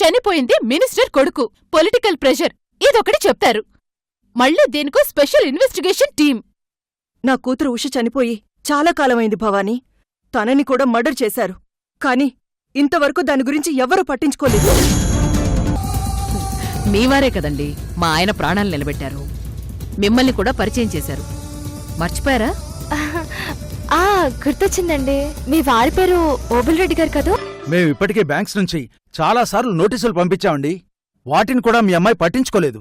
చనిపోయింది మినిస్టర్ కొడుకు, political pressure ఇదొకటి చెప్తారు. మళ్ళీ దీనికో స్పెషల్ ఇన్వెస్టిగేషన్ టీం. నా కూతురు ఉష చనిపోయి చాలా కాలమైంది భవానీ. తనని కూడా మర్డర్ చేశారు. కాని ఇంతవరకు దాని గురించి ఎవరూ పట్టించుకోలేదు. మీవారే కదండి మా ఆయన ప్రాణాలు నిలబెట్టారు. మిమ్మల్ని కూడా పరిచయం చేశారు, మర్చిపోయారా? గుర్తొచ్చిందండి. మీ వారి పేరు ఓబుల్ రెడ్డి గారు కదా? మేము ఇప్పటికే బ్యాంక్స్ నుంచి చాలాసార్లు నోటీసులు పంపించామండి. వాటిని కూడా మీ అమ్మాయి పట్టించుకోలేదు.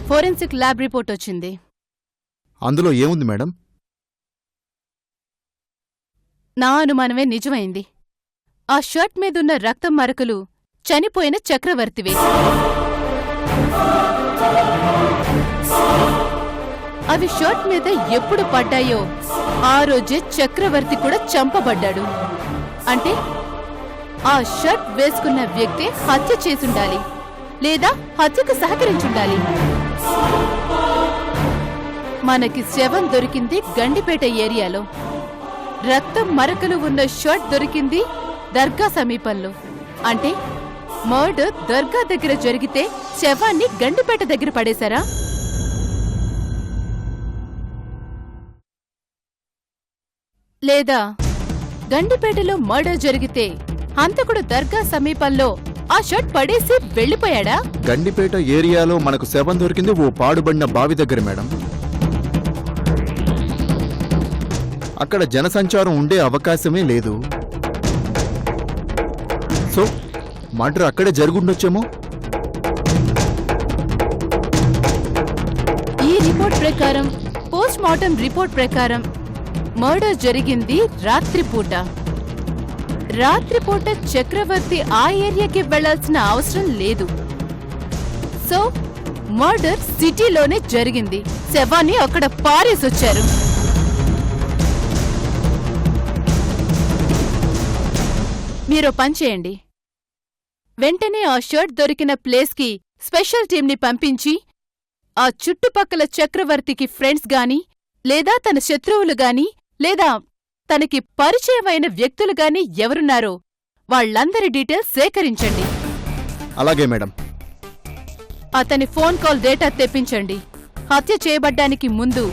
ఫోరెన్సిక్ ల్యాబ్ రిపోర్ట్ వచ్చింది. అందులో ఏముంది మేడం? నా అనుమానమే నిజమైంది. ఆ షర్ట్ మీదున్న రక్తం మరకలు చనిపోయిన చక్రవర్తివే. అవి షర్ట్ మీద ఎప్పుడు పడ్డాయో ఆ రోజే చక్రవర్తి కూడా చంపబడ్డాడు. అంటే ఆ షర్ట్ వేసుకున్న వ్యక్తి హత్య చేసుండాలి, లేదా హత్యకు సహకరించుండాలి. మనకి శవం దొరికింది గండిపేట ఏరియాలో. రక్తం మరకలు ఉన్న షర్ట్ దొరికింది దర్గా సమీపంలో. అంటే మర్డర్ దర్గా దగ్గర జరిగితే శవాన్ని గండిపేట దగ్గర పడేశారా? లేదా గండిపేటలో మర్డర్ జరిగితే హంతకుడు దర్గా సమీపంలో ఆ షర్ట్ పడేసి వెళ్లిపోయాడా? గండిపేట ఏరియాలో మనకు శవం దొరికింది ఓ పాడుబడిన బావి దగ్గర మేడం. అక్కడ జనసంచారం ఉండే అవకాశమే లేదు. సో మర్డర్ అక్కడే జరుగుండొచ్చేమో. ఈ రిపోర్ట్ ప్రకారం, పోస్ట్ మార్టం రిపోర్ట్ ప్రకారం మర్డర్ జరిగింది రాత్రిపూట. రాత్రిపూట చక్రవర్తి ఆ ఏరియాకి వెళ్లాల్సిన అవసరం లేదు. సో మర్డర్ సిటీలోనే జరిగింది. శవాన్ని అక్కడ పారేసొచ్చారు. మీరు పని చేయండి. వెంటనే ఆ షర్ట్ దొరికిన ప్లేస్కి స్పెషల్ టీంని పంపించి ఆ చుట్టుపక్కల చక్రవర్తికి ఫ్రెండ్స్ గాని, లేదా తన శత్రువులు గాని, లేదా తనకి పరిచయమైన వ్యక్తులుగాని ఎవరున్నారో వాళ్లందరి డీటెయిల్స్ సేకరించండి. అలాగే మేడం. అతని ఫోన్ కాల్ డేటా తెప్పించండి. హత్య చేయబడ్డానికి ముందు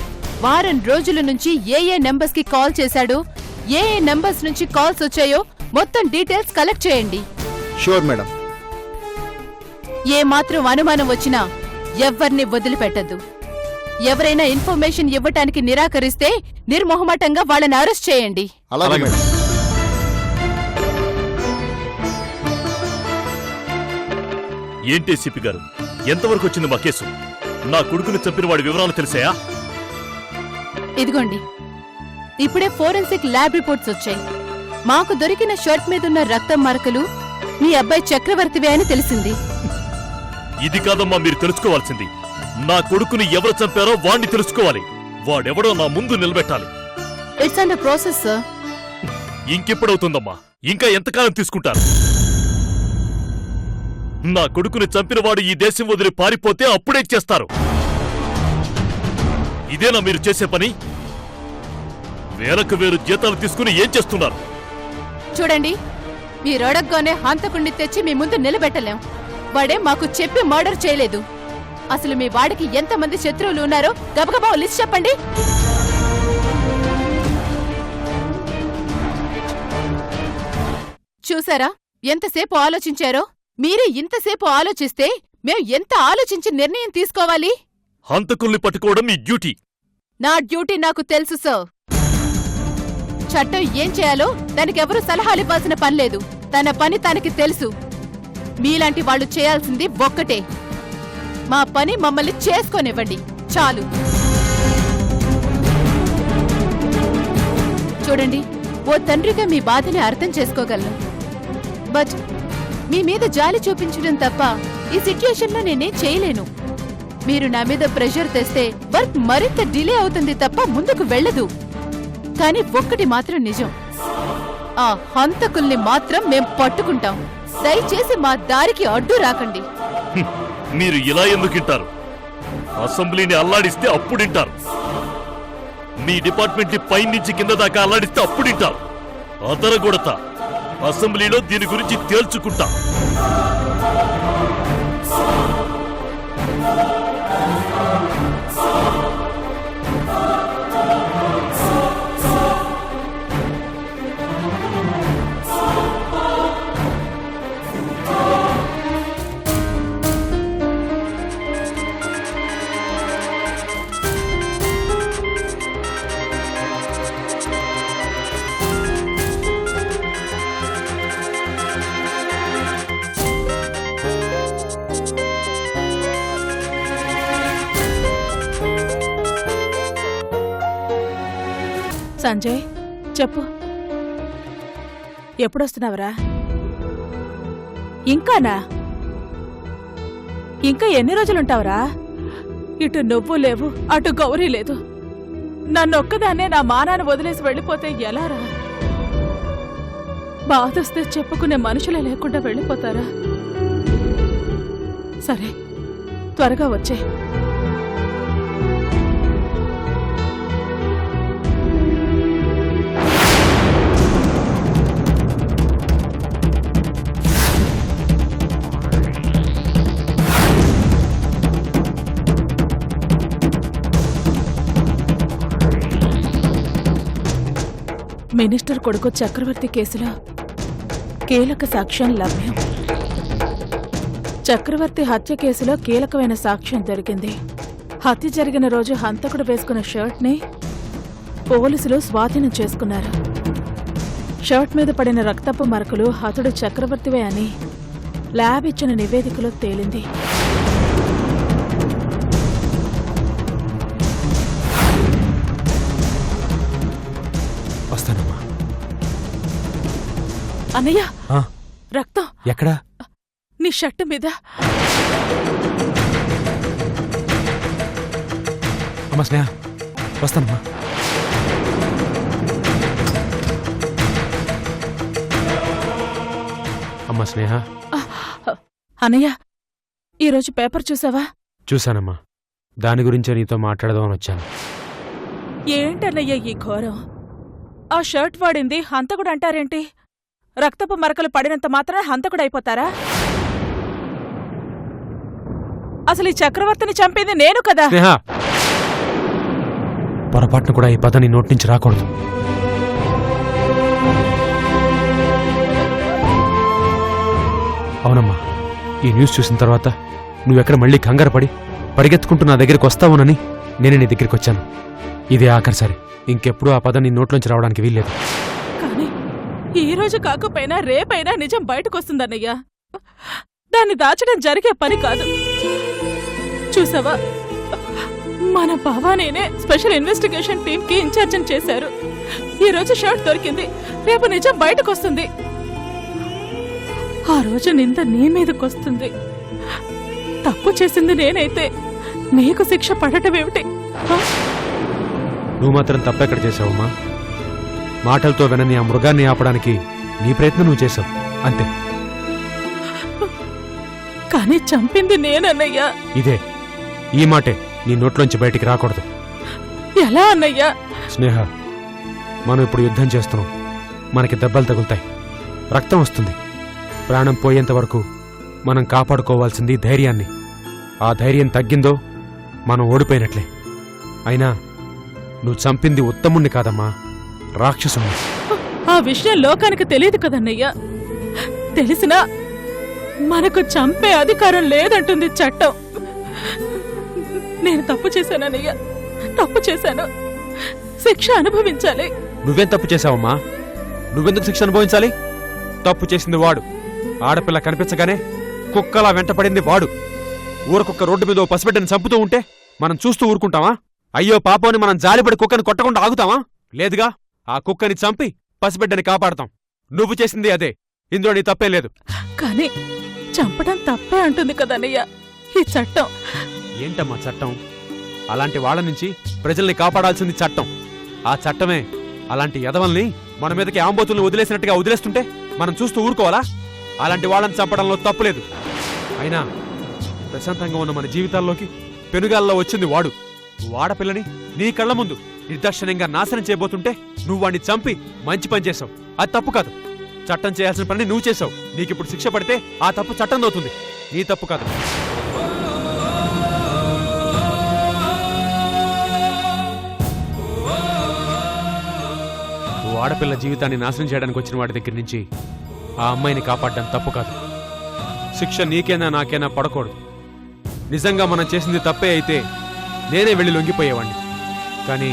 వారం రోజుల నుంచి ఏ నెంబర్స్ కి కాల్ చేశాడో, ఏ నెంబర్స్ నుంచి కాల్స్ వచ్చాయో మొత్తం డీటెయిల్స్ కలెక్ట్ చేయండి. Sure madam. ఏమాత్రం అనుమానం వచ్చినా ఎవ్వర్ని వదిలిపెట్టద్దు. ఎవరైనా ఇన్ఫర్మేషన్ ఇవ్వటానికి నిరాకరిస్తే నిర్మోహమాటంగా వాళ్ళని అరెస్ట్ చేయండి. అలాగే మేడం. ఏంటి సిపి గారు, ఎంతవరకు వచ్చింది మా కేసు? నా కొడుకుని చంపిన వాడి వివరాలు తెలిసాయా? ఇదిగోండి, ఇప్పుడే ఫోరెన్సిక్ ల్యాబ్ రిపోర్ట్స్ వచ్చాయి. మాకు దొరికిన షర్ట్ మీదున్న రక్తం మరకలు మీ అబ్బాయి చక్రవర్తివే అని తెలిసింది. ఇది కాదమ్మా మీరు తెలుసుకోవాల్సింది. నా కొడుకుని ఎవరు చంపారో వాణ్ణి తెలుసుకోవాలి. వాడెవడో నా ముందు నిలబెట్టాలి. It's under process sir. ఇంకెప్పుడవుతుందమ్మా? ఇంకా ఎంతకాలం తీసుకుంటారు? నా కొడుకుని చంపినవాడు ఈ దేశం వదిలి పారిపోతే అప్పుడే చేస్తారు. ఇదేనా మీరు చేసే పని? వేలకు వేరు జీతాలు తీసుకుని ఏం చేస్తున్నారు? చూడండి, మీరడగ్గానే హంతకుణ్ణి తెచ్చి మీ ముందు నిలబెట్టలేం. వాడే మాకు చెప్పి మర్డర్ చేయలేదు. అసలు మీ వాడికి ఎంతమంది శత్రువులు ఉన్నారో గబగబా లిస్ట్ చెప్పండి. చూసారా ఎంతసేపు ఆలోచించారో? మీరే ఇంతసేపు ఆలోచిస్తే మేం ఎంత ఆలోచించి నిర్ణయం తీసుకోవాలి? హంతకుల్ని పట్టుకోవడం మీ డ్యూటీ. నా డ్యూటీ నాకు తెలుసు సార్. చట్టం ఏం చేయాలో దానికెవరూ సలహాలివ్వాల్సిన పనిలేదు. తన పని తనకి తెలుసు. మీలాంటి వాళ్ళు చేయాల్సింది ఒక్కటే, మా పని మమ్మల్ని చేసుకోనివ్వండి చాలు. చూడండి, ఓ తండ్రిగా మీ బాధని అర్థం చేసుకోగలను. బట్ మీ మీద జాలి చూపించడం తప్ప ఈ సిట్యుయేషన్లో నేనేం చేయలేను. మీరు నా మీద ప్రెషర్ తెస్తే వర్క్ మరింత డిలే అవుతుంది తప్ప ముందుకు వెళ్ళదు. కానీ ఒక్కటి మాత్రం నిజం, ఆ హంతకుల్ని మాత్రం మేం పట్టుకుంటాం. దయచేసి మా దారికి అడ్డు రాకండి. మీరు ఇలా ఎందుకింటారు? అసెంబ్లీని అల్లాడిస్తే అప్పుడింటారు. మీ డిపార్ట్మెంట్ ని పైనుంచి కింద దాకా అల్లాడిస్తే అప్పుడింటారు. అదరగొడత అసెంబ్లీలో దీని గురించి తేల్చుకుంటా. సంజయ్, చెప్పు, ఎప్పుడొస్తున్నావురా? ఇంకానా? ఇంకా ఎన్ని రోజులుంటావురా? ఇటు నువ్వు లేవు, అటు గౌరీ లేదు. నన్నొక్కదాన్నే నా మానాన్ని వదిలేసి వెళ్ళిపోతే ఎలారా? బాధొస్తే చెప్పుకునే మనుషులే లేకుండా వెళ్ళిపోతారా? సరే, త్వరగా వచ్చే. మినిస్టర్ కొడుకు చక్రవర్తి కేసులో కీలక సాక్ష్యం లభ్యం. చక్రవర్తి హత్య కేసులో కీలకమైన సాక్ష్యం దొరికింది. హత్య జరిగిన రోజు హంతకుడు వేసుకున్న షర్ట్ని పోలీసులు స్వాధీనం చేసుకున్నారు. షర్ట్ మీద పడిన రక్తపు మరకలు హతుడు చక్రవర్తివే అని ల్యాబ్ ఇచ్చిన నివేదికలో తేలింది. వస్తానమ్మా. అన్నయ్య, రక్తం ఎక్కడా? నీ షర్టు మీద. అమ్మా స్నేహ, వస్తానమ్మా. అమ్మా స్నేహ. అన్నయ్య, ఈరోజు పేపర్ చూసావా? చూశానమ్మా. దాని గురించే నీతో మాట్లాడదామని వచ్చాను. ఏంటన్నయ్య ఈ ఘోరం? ఆ షర్ట్ వాడింది హంతకుడు అంటారేంటి? రక్తపు మరకలు పడినంత మాత్రాన హంతకుడైపోతారా? అసలు ఈ చక్రవర్తిని చంపింది నేను కదా. స్నేహ, పొరపాటును కూడా ఈ పద నీ నోటి నుంచి రాకూడదు. అవునమ్మా, ఈ న్యూస్ చూసిన తర్వాత నువ్వెక్కడ మళ్ళీ కంగారు పడి పరిగెత్తుకుంటూ నా దగ్గరికి వస్తావునని నేనే నీ దగ్గరికి వచ్చాను. ఇదే ఆఖరిసారి. ఇంకెప్పుడు ఆ పదం నీ నోట్లోంచి రావడానికి వీల్లేదు. కానీ ఈ రోజు కాకపోయినా రేపైనా నిజం బయటకొస్తుందన్నయ్యా. దాన్ని దాచడం జరిగే పని కాదు. చూసావా, మన భవానీనే స్పెషల్ ఇన్వెస్టిగేషన్ టీంకి ఇన్ఛార్జిని చేశారు. ఈ రోజు షర్ట్ దొరికింది, రేపు నిజం బయటకొస్తుంది. ఆ రోజు నింద నీ మీదకొస్తుంది. తప్పు చేసింది నేనైతే నీకు శిక్ష పడటమేమిటి? నువ్వు మాత్రం తప్పెక్కడ చేశావమ్మా? మాటలతో వినని ఆ మృగాన్ని ఆపడానికి నీ ప్రయత్నం నువ్వు చేశావు, అంతే. కానీ చంపింది నేనన్నయ్యా. ఇదే, ఈ మాటే నీ నోట్లోంచి బయటికి రాకూడదు. ఎలా అన్నయ్యా? స్నేహ, మనం ఇప్పుడు యుద్ధం చేస్తున్నాం. మనకి దెబ్బలు తగులుతాయి, రక్తం వస్తుంది. ప్రాణం పోయేంత వరకు మనం కాపాడుకోవాల్సింది ధైర్యాన్ని. ఆ ధైర్యం తగ్గిందో మనం ఓడిపోయినట్లే. అయినా నువ్వు చంపింది ఉత్తముణ్ణి కాదమ్మా, రాక్షసుణ్ణి. ఆ విషయం లోకానికి తెలియదు కదన్నయ్యా. తెలిసినా మనకు చంపే అధికారం లేదంటుంది చట్టం. నేను తప్పు చేశానన్నయ్యా, తప్పు చేశాను. శిక్ష అనుభవించాలి. నువ్వేం తప్పు చేశావమ్మా? నువ్వెందుకు శిక్ష అనుభవించాలి? తప్పు చేసింది వాడు. ఆడపిల్ల కనిపించగానే కుక్కలా వెంటపడింది వాడు. ఊరకుక్క రోడ్డు మీద ఓ పసిబిడ్డని చంపుతూ ఉంటే మనం చూస్తూ ఊరుకుంటామా? అయ్యో పాపోని మనం జాలిపడి కుక్కని కొట్టకుండా ఆగుతామా? లేదుగా. ఆ కుక్కని చంపి పసిబిడ్డని కాపాడతాం. నువ్వు చేసింది అదే. ఇందులో నీ తప్పేం లేదు. కానీ చంపడం తప్పే అంటుంది కదన్నయ్య ఈ చట్టం. ఏంటమ్మా చట్టం? అలాంటి వాళ్ళ నుంచి ప్రజల్ని కాపాడాల్సింది చట్టం. ఆ చట్టమే అలాంటి యదవల్ని మన మీదకి ఆంబోతుల్ని వదిలేసినట్టుగా వదిలేస్తుంటే మనం చూస్తూ ఊరుకోవాలా? అలాంటి వాళ్ళని చంపడంలో తప్పులేదు. అయినా ప్రశాంతంగా ఉన్న మన జీవితాల్లోకి పెనుగాల్లో వచ్చింది వాడు. వాడపిల్లని నీ కళ్ళ ముందు నిర్దాక్షిణ్యంగా నాశనం చేయబోతుంటే నువ్వు వాడిని చంపి మంచి పని చేసావు. అది తప్పు కాదు. చట్టం చేయాల్సిన పని నువ్వు చేసావు. నీకిప్పుడు శిక్ష పడితే ఆ తప్పు చట్టం అవుతుంది, నీ తప్పు కాదు. ఆడపిల్ల జీవితాన్ని నాశనం చేయడానికి వచ్చిన వాడి దగ్గర నుంచి ఆ అమ్మాయిని కాపాడడం తప్పు కాదు. శిక్ష నీకైనా నాకైనా పడకూడదు. నిజంగా మనం చేసింది తప్పే అయితే నేనే వెళ్ళి లొంగిపోయేవాణ్ణి. కానీ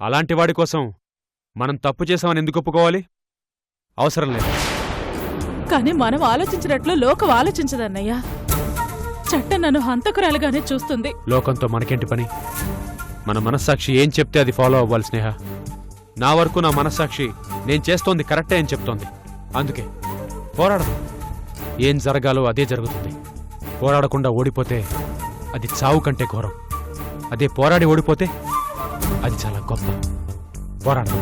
అలాంటి వాడి కోసం మనం తప్పు చేశామని ఎందుకు ఒప్పుకోవాలి? అవసరం లేదు. కానీ మనం ఆలోచించినట్లు లోకం ఆలోచించదన్నయ్య. చట్టం నన్ను హంతకురాలుగానే చూస్తుంది. లోకంతో మనకేంటి పని? మన మనస్సాక్షి ఏం చెప్తే అది ఫాలో అవ్వాలి స్నేహ. నా వరకు నా మనస్సాక్షి నేను చేస్తోంది కరెక్టే అని చెప్తోంది. అందుకే పోరాడదు. ఏం జరగాలో అదే జరుగుతుంది. పోరాడకుండా ఓడిపోతే అది చావు కంటే ఘోరం. అదే పోరాడి ఓడిపోతే అది చాలా గొప్ప. పోరాడదు.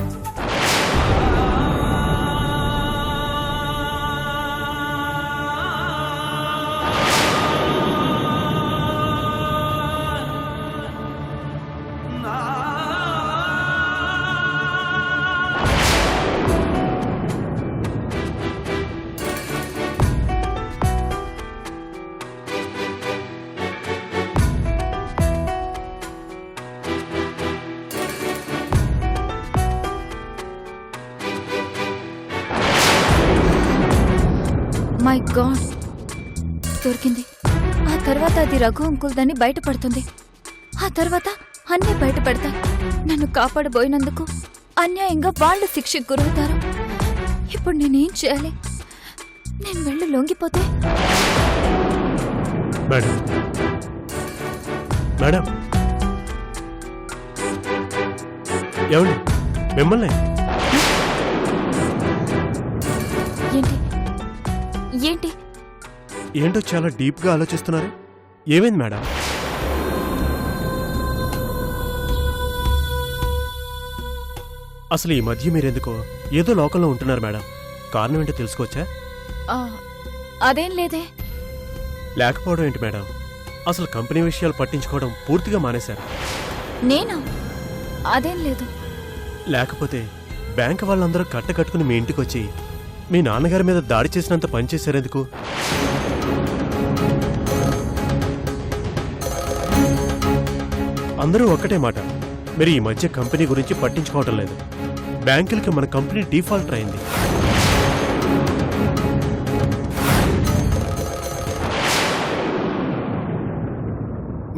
మై గాడ్, దొరికింది. ఆ తర్వాత అది రఘు అంకుల్ దాన్ని బయటపడుతుంది. ఆ తర్వాత అన్నీ బయటపడతాయి. నన్ను కాపాడబోయినందుకు అన్యాయంగా వాళ్ళు శిక్షకు గురవుతారు. ఇప్పుడు నేనేం చేయాలి? నేను వెళ్ళి లొంగిపోతే? మేడం మేడం ఏమండి మిమ్మల్ని? ఏంటి ఏంటి ఏంటో చాలా డీప్గా ఆలోచిస్తున్నారు. ఏమైంది మేడం? అసలు ఈ మధ్య మీరెందుకో ఏదో లోకంలో ఉంటున్నారు మేడం. కారణం ఏంటో తెలుసుకోవచ్చా? అదేం లేదే. లేకపోవడం ఏంటి మేడం? అసలు కంపెనీ విషయాలు పట్టించుకోవడం పూర్తిగా మానేశారు. నేనా? అదేం లేదు. లేకపోతే బ్యాంక్ వాళ్ళందరూ కట్టుకుని మీ ఇంటికి వచ్చి మీ నాన్నగారి మీద దాడి చేసినంత పనిచేశారెందుకు? అందరూ ఒక్కటే మాట, మీరు ఈ మధ్య కంపెనీ గురించి పట్టించుకోవటం లేదు. బ్యాంకులకి మన కంపెనీ డిఫాల్టర్ అయింది.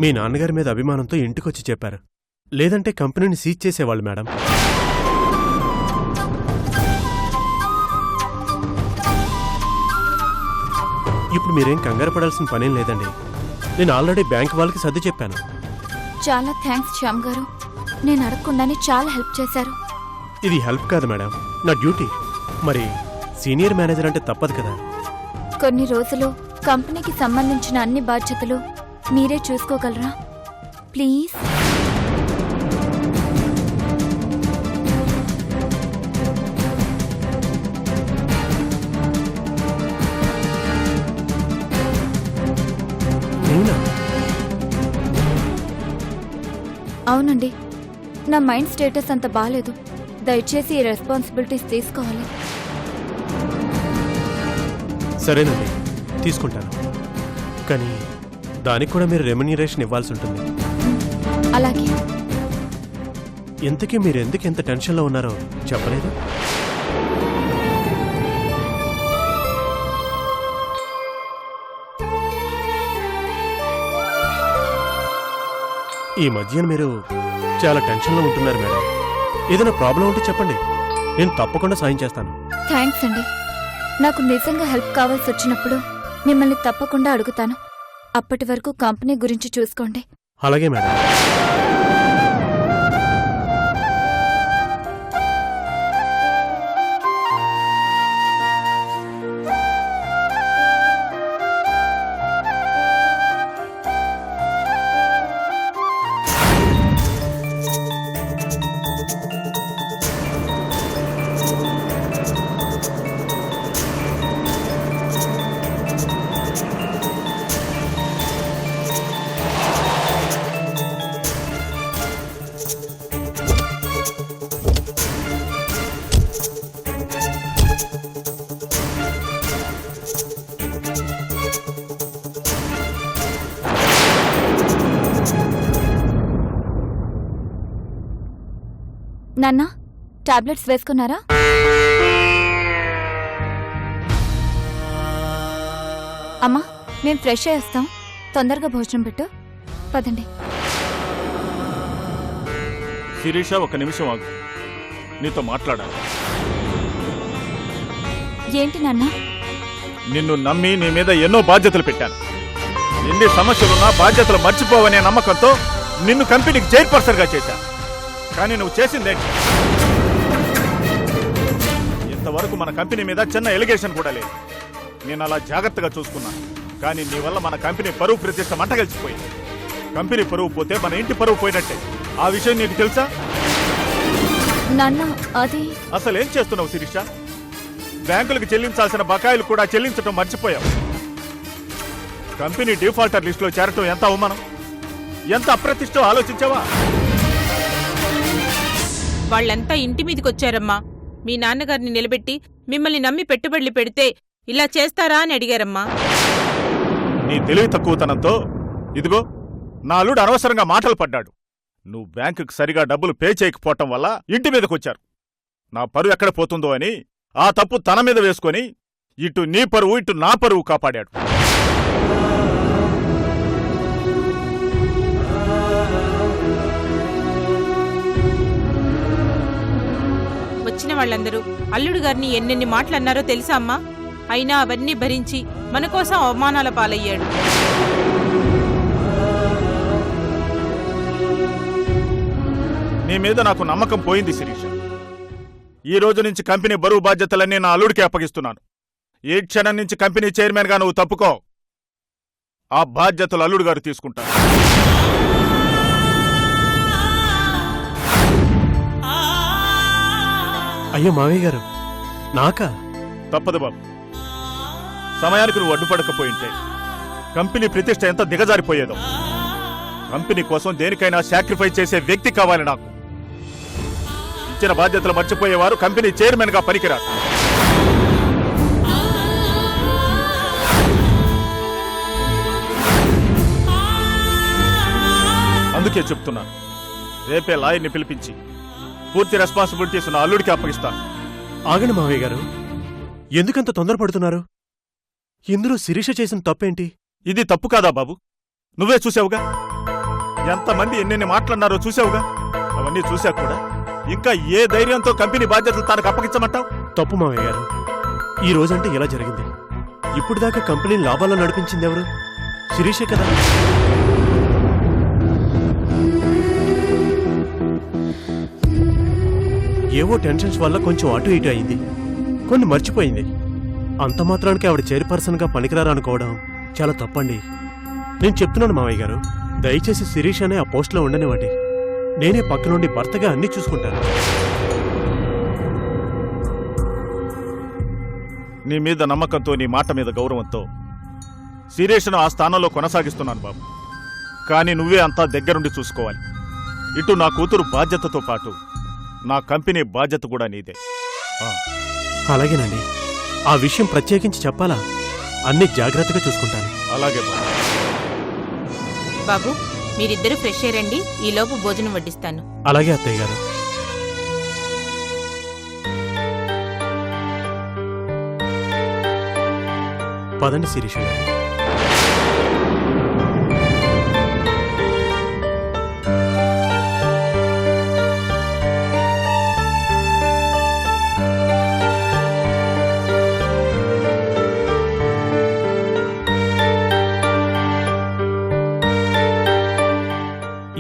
మీ నాన్నగారి మీద అభిమానంతో ఇంటికొచ్చి చెప్పారు. లేదంటే కంపెనీని సీజ్ చేసేవాళ్ళు మేడం. ఇప్పుడు మీరేం కంగారు పడాల్సిన పనేం లేదండి. నేను ఆల్రెడీ బ్యాంక్ వాళ్ళకి సర్ది చెప్పాను. చాలా థ్యాంక్స్ శ్యామ్ గారు. నేను అడగకుండానే చాలా హెల్ప్ చేశారు. ఇది హెల్ప్ కాదు మేడం, నా డ్యూటీ. మరి సీనియర్ మేనేజర్ అంటే తప్పదు కదా. కొన్ని రోజులు కంపెనీకి సంబంధించిన అన్ని బాధ్యతలు మీరే చూసుకోగలరా ప్లీజ్? అవునండి, నా మైండ్ స్టేటస్ అంత బాలేదు. దయచేసి ఈ రెస్పాన్సిబిలిటీస్ తీసుకోవాలి. సరేనండి, తీసుకుంటాను. కానీ దానికి కూడా మీరు రెమ్యునరేషన్ ఇవ్వాల్సి ఉంటుంది. అలాగే. ఇంతకీ మీరు ఎందుకు ఎంత టెన్షన్లో ఉన్నారో చెప్పలేదు? ఈ మధ్యన మీరు చాలా టెన్షన్లో ఉంటున్నారు మేడం. ఏదైనా ప్రాబ్లం ఉంటే చెప్పండి, నేను తప్పకుండా సాయం చేస్తాను. థ్యాంక్స్ అండి. నాకు నిజంగా హెల్ప్ కావాల్సి వచ్చినప్పుడు మిమ్మల్ని తప్పకుండా అడుగుతాను. అప్పటి వరకు కంపెనీ గురించి చూసుకోండి. అలాగే మేడం. నాన్న టాబ్లెట్స్ వేసుకున్నారా? అమ్మా మేము ఫ్రెష్ అయ్యి వస్తాం, తొందరగా భోజనం పెట్టు. పదండి. శిరీష, ఒక నిమిషం ఆగు, నీతో మాట్లాడాలి. ఏంటి నాన్న? నిన్ను నమ్మి నీ మీద ఎన్నో బాధ్యతలు పెట్టాను. ఎన్ని సమస్యలున్నా బాధ్యతలు మర్చిపోవనే నమ్మకంతో నిన్ను కంపెనీకి చైర్పర్సన్గా చేశాను. కానీ నువ్వు చేసిందేంటి? ఇంతవరకు మన కంపెనీ మీద చిన్న ఎలిగేషన్ కూడా లేదు. నేను అలా జాగ్రత్తగా చూసుకున్నాను. కానీ నీ వల్ల మన కంపెనీ పరువు ప్రతిష్ట మంటగలిసిపోయింది. కంపెనీ పరువు పోతే మన ఇంటి పరువు పోయినట్టే. ఆ విషయం నీకు తెలుసా? నాన్న అది అసలు ఏం చేస్తున్నావు శిరీష? బ్యాంకులకు చెల్లించాల్సిన బకాయిలు కూడా చెల్లించడం మర్చిపోయావు. కంపెనీ డిఫాల్టర్ లిస్టులో చేరటం ఎంత అవమానం, ఎంత అప్రతిష్టో ఆలోచించావా? వాళ్ళంతా ఇంటి మీదకొచ్చారమ్మా. మీ నాన్నగారిని నిలబెట్టి మిమ్మల్ని నమ్మి పెట్టుబడులు పెడితే ఇలా చేస్తారా అని అడిగారమ్మా. నీ తెలివి తక్కువతనంతో ఇదిగో నా అల్లుడు అనవసరంగా మాటలు పడ్డాడు. నువ్వు బ్యాంకుకి సరిగా డబ్బులు పే చేయకపోవటం వల్ల ఇంటి మీదకొచ్చారు. నా పరువు ఎక్కడ పోతుందో అని ఆ తప్పు తన మీద వేసుకొని ఇటు నీ పరువు ఇటు నా పరువు కాపాడాడు. వచ్చిన వాళ్ళందరూ అల్లుడు గారిని ఎన్నెన్ని మాటలన్నారో తెలుసా అమ్మా? అయినా అవన్నీ భరించి మన కోసం అవమానాల పాలయ్యాడు. నీ మీద నాకు నమ్మకం పోయింది శిరీష. ఈ రోజు నుంచి కంపెనీ బరువు బాధ్యతలన్నీ నా అల్లుడికి అప్పగిస్తున్నాను. ఈ క్షణం నుంచి కంపెనీ చైర్మన్గా నువ్వు తప్పుకో. ఆ బాధ్యతలు అల్లుడు గారు తీసుకుంటారు. అయ్యో మావయ్య గారు, నాకా? తప్పదు బాబు. సమయానికి నువ్వు అడ్డుపడకపోయింటే కంపెనీ ప్రతిష్ట ఎంత దిగజారిపోయేదో. కంపెనీ కోసం దేనికైనా సాక్రిఫైస్ చేసే వ్యక్తి కావాలి నాకు. ఇచ్చిన బాధ్యతలు మర్చిపోయేవారు కంపెనీ చైర్మన్ గా పనికిరారు. అందుకే చెప్తున్నాను, రేపే లాయర్ని పిలిపించి పూర్తి రెస్పాన్సిబిలిటీస్ నా అల్లుడికి అప్పగిస్తాను. ఆగండి మావయ్య గారు, ఎందుకంత తొందరపడుతున్నారు? ఇందులో శిరీష చేసిన తప్పేంటి? ఇది తప్పు కాదా బాబు? నువ్వే చూసావుగా, ఎంతమంది ఎన్నెన్ని మాట్లాడినారో చూసావుగా. అవన్నీ చూశాక కూడా ఇంకా ఏ ధైర్యంతో కంపెనీ బాధ్యతలు తనకు అప్పగించమంటావు? తప్పు మావయ్య గారు, ఈ రోజంటే ఇలా జరిగింది. ఇప్పుడు దాకా కంపెనీని లాభాల్లో నడిపించింది ఎవరు? శిరీషే కదా. ఏవో టెన్షన్స్ వల్ల కొంచెం అటు ఇటు అయింది, కొన్ని మర్చిపోయింది. అంత మాత్రానికి ఆవిడ చైర్పర్సన్గా పనికిరారు అనుకోవడం చాలా తప్పండి. నేను చెప్తున్నాను మావయ్య గారు, దయచేసి శిరీష్ అనే ఆ పోస్ట్లో ఉండనివ్వండి. నేనే పక్క నుండి భర్తగా అన్నీ చూసుకుంటాను. నీ మీద నమ్మకంతో, నీ మాట మీద గౌరవంతో శిరీషను ఆ స్థానంలో కొనసాగిస్తున్నాను బాబు. కానీ నువ్వే అంతా దగ్గరుండి చూసుకోవాలి. ఇటు నా కూతురు బాధ్యతతో పాటు నా కంపెనీ బాధ్యత కూడా నీదే. అలాగేనండి, ఆ విషయం ప్రత్యేకించి చెప్పాలా? అన్ని జాగ్రత్తగా చూసుకుంటాను. అలాగే బాబు. బాబు, మీరిద్దరూ ఫ్రెష్ అయ్యండి, ఈలోపు భోజనం వడ్డిస్తాను. అలాగే అత్తయ్య గారు. పదండి శిరీష గారు.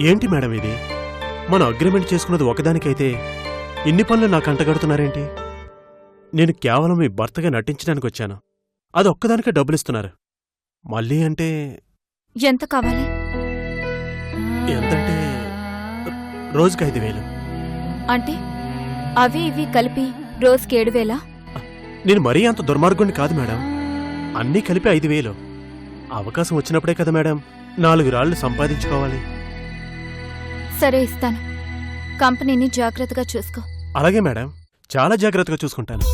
ఏంటి మేడం ఇది? మనం అగ్రిమెంట్ చేసుకున్నది ఒకదానికైతే ఇన్ని పనులు నాకు అంటగడుతున్నారేంటి? నేను కేవలం మీ భర్తగా నటించడానికి వచ్చాను, అది ఒక్కదానికే డబ్బులిస్తున్నారు. మళ్ళీ అంటే ఎంత కావాలి? ఎంతంటే రోజుకి 5,000. అంటే అవి ఇవి కలిపి రోజుకి 7,000? నేను మరీ అంత దుర్మార్గుణ్ణి కాదు మేడం, అన్నీ కలిపి 5,000. అవకాశం వచ్చినప్పుడే కదా మేడం 4 రాళ్లు సంపాదించుకోవాలి. సరే, ఇస్తాను. కంపెనీని జాగ్రత్తగా చూసుకో. అలాగే మేడం, చాలా జాగ్రత్తగా చూసుకుంటాను.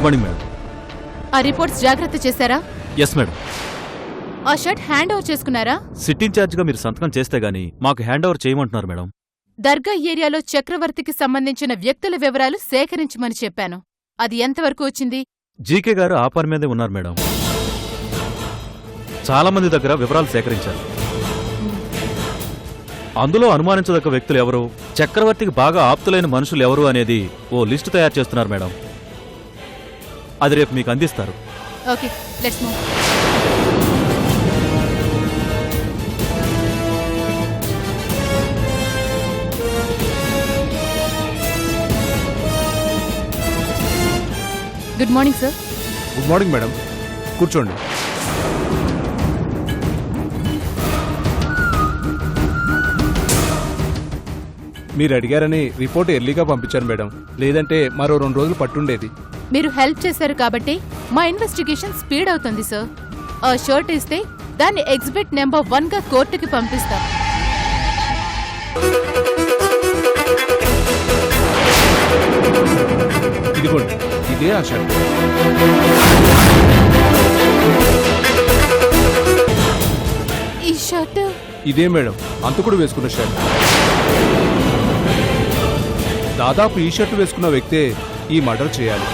Morning madam. ఆ రిపోర్ట్స్ జాగ్రత్త చేశారా? Yes madam. ఆ షర్ట్ హ్యాండ్ ఓవర్ చేసుకున్నారా? సిట్ ఇన్ఛార్జ్గా మీరు సంతకం చేస్తే గానీ మాకు హ్యాండ్ ఓవర్ చేయమంటున్నారు మేడం. దర్గా ఏరియాలో చక్రవర్తికి సంబంధించిన వ్యక్తుల వివరాలు సేకరించమని చెప్పాను. అది ఎంతవరకు వచ్చింది? జీకే గారు ఆ పని మీదే ఉన్నారు మేడం. చాలా మంది దగ్గర వివరాలు సేకరించారు. అందులో అనుమానించదగ్గ వ్యక్తులు ఎవరు, చక్రవర్తికి బాగా ఆప్తులైన మనుషులు ఎవరు అనేది ఓ లిస్టు తయారు చేస్తున్నారు మేడం. అది రేపు మీకు అందిస్తారు. Okay, let's move. Good morning sir. Good morning madam. కూర్చోండి. మీరు అడిగారని రిపోర్ట్ ఎర్లీగా పంపించాను మేడం, లేదంటే మరో 2 రోజులు పట్టుండేది. మీరు హెల్ప్ చేశారు కాబట్టి మా ఇన్వెస్టిగేషన్ స్పీడ్ అవుతుంది సార్. ఆ షర్ట్ ఇస్తే దాన్ని ఎగ్జిబిట్ నెంబర్ 1 గా కోర్టుకి పంపిస్తాం. ఇదిగోండి, ఇదే ఆ షర్ట్. ఈ షర్ట్ ఇదే మేడం అంతకుడు వేసుకున్న షర్ట్. దాదాపు ఈ షర్ట్ వేసుకున్న వ్యక్తే ఈ మర్డర్ చేయాలి.